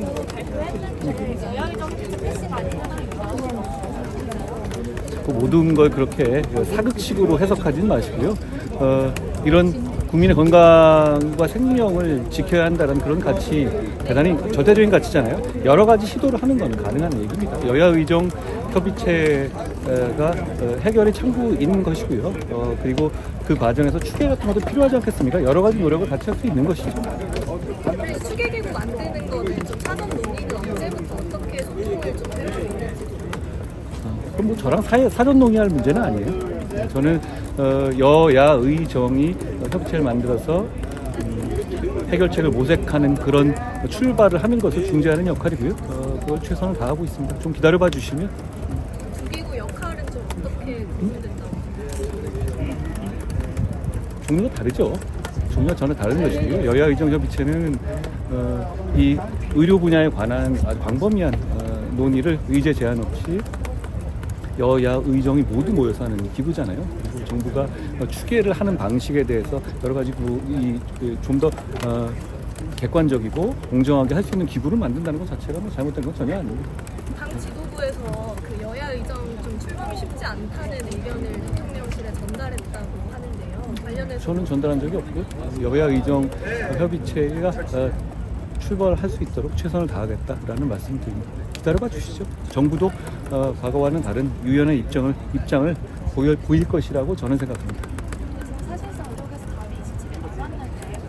발표했는데 여야의정 패시가 아니잖아요. 그 모든 걸 그렇게 사극식으로 해석하지는 마시고요. 이런 국민의 건강과 생명을 지켜야 한다는 그런 가치, 대단히 절대적인 가치잖아요. 여러 가지 시도를 하는 건 가능한 얘기입니다. 여야의정 협의체가 해결의 창구인 것이고요. 그리고 그 과정에서 추계 같은 것도 필요하지 않겠습니까? 여러 가지 노력을 같이 할 수 있는 것이죠. 추계계획 만드는 거는 좀 사전 논의는 언제부터 어떻게 소통을 좀 해주고 있는지. 그럼 뭐 저랑 사전 논의할 문제는 아니에요. 저는 여야의정이 협의체를 만들어서 해결책을 모색하는 그런 출발을 하는 것을 중재하는 역할이고요. 그걸 최선을 다하고 있습니다. 좀 기다려봐 주시면. 주기구 역할은 좀 어떻게 구분된다고? 종류가 다르죠. 종류가 전혀 다른 것이고요. 여야의정협의체는 이 의료 분야에 관한 아주 광범위한 논의를 의제 제한 없이 여야 의정이 모두 모여서 하는 기구잖아요. 그리고 정부가 추계를 하는 방식에 대해서 여러 가지 좀 더 객관적이고 공정하게 할 수 있는 기구를 만든다는 것 자체가 뭐 잘못된 건 전혀 아닙니다. 당 지도부에서 그 여야 의정 좀 출범이 쉽지 않다는 의견을 대통령실에 전달했다고 하는데요. 관련해서 저는 전달한 적이 없고요. 여야 의정 협의체가 출범할 수 있도록 최선을 다하겠다라는 말씀을 드립니다. 기다려봐 주시죠. 정부도 과거와는 다른 유연한 입장을 보일 것이라고 저는 생각합니다. 사실상 의혹에서 답이 27일 못 왔는데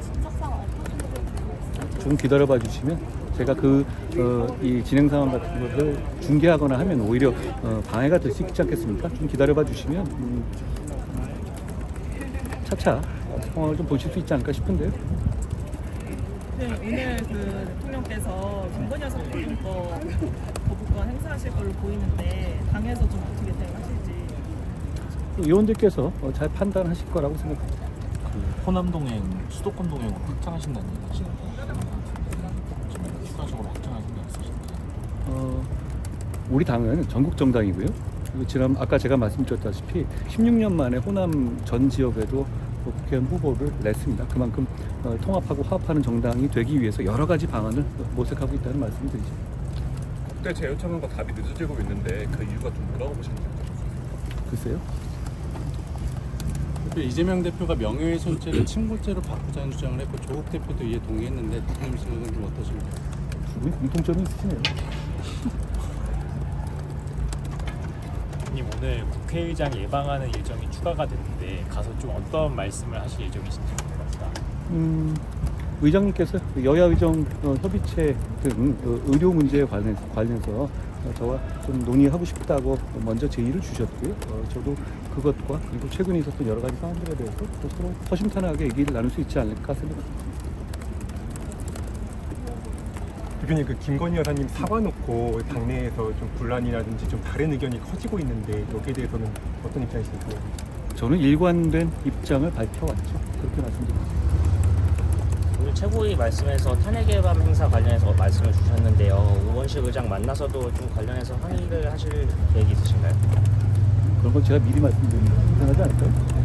진척상은 어떤 정도로 보고 있어요? 좀 기다려봐 주시면 제가 이 진행 상황 같은 것을 중계하거나 하면 오히려 방해가 될 수 있지 않겠습니까? 좀 기다려봐 주시면 차차 상황을 좀 보실 수 있지 않을까 싶은데요. 네, 오늘 그 대통령께서 김건희 여사 통일법 거부권 행사하실 걸로 보이는데 당에서 좀 어떻게 대응하실지. 의원들께서 잘 판단하실 거라고 생각합니다. 그 호남 동행, 수도권 동행으로 확장하신다는 얘기 하시는데 좀 추가적으로 확장하신 게 있으신가요? 우리 당은 전국 정당이고요. 그리고 아까 제가 말씀드렸다시피 16년 만에 호남 전 지역에도 국회의원 후보를 냈습니다. 그만큼 통합하고 화합하는 정당이 되기 위해서 여러 가지 방안을 모색하고 있다는 말씀을 드리죠. 국대 재요청과 답이 늦어지고 있는데 그 이유가 좀 뭐라고 보시는지. 글쎄요. 이재명 대표가 명예훼손죄를 친고죄로 바꾸자는 주장을 했고 조국 대표도 이에 동의했는데 대통령 생각은 좀 어떠십니까? 두 분이 공통점이 있으시네요. 님 오늘 국회의장 예방하는 일정이 추가가 됐는데 가서 좀 어떤 말씀을 하실 예정이신지 궁금합니다. 의장님께서 여야 의정 협의체 등 의료 문제에 관련해서 저와 좀 논의하고 싶다고 먼저 제의를 주셨고요. 저도 그것과 그리고 최근에 있었던 여러 가지 상황들에 대해서 서로 허심탄회하게 얘기를 나눌 수 있지 않을까 생각합니다. 대표님 그 김건희 여사님 사과 놓고 당내에서 좀 분란이라든지 좀 다른 의견이 커지고 있는데 여기에 대해서는 어떤 입장이신가요? 저는 일관된 입장을 밝혀왔죠. 그렇게 말씀드립니다. 오늘 최고위 말씀에서 탄핵의 밤 행사 관련해서 말씀을 주셨는데요. 우원식 의장 만나서도 좀 관련해서 항의를 하실 계획이 있으신가요? 그런 건 제가 미리 말씀드리면 이상하지 않을까요?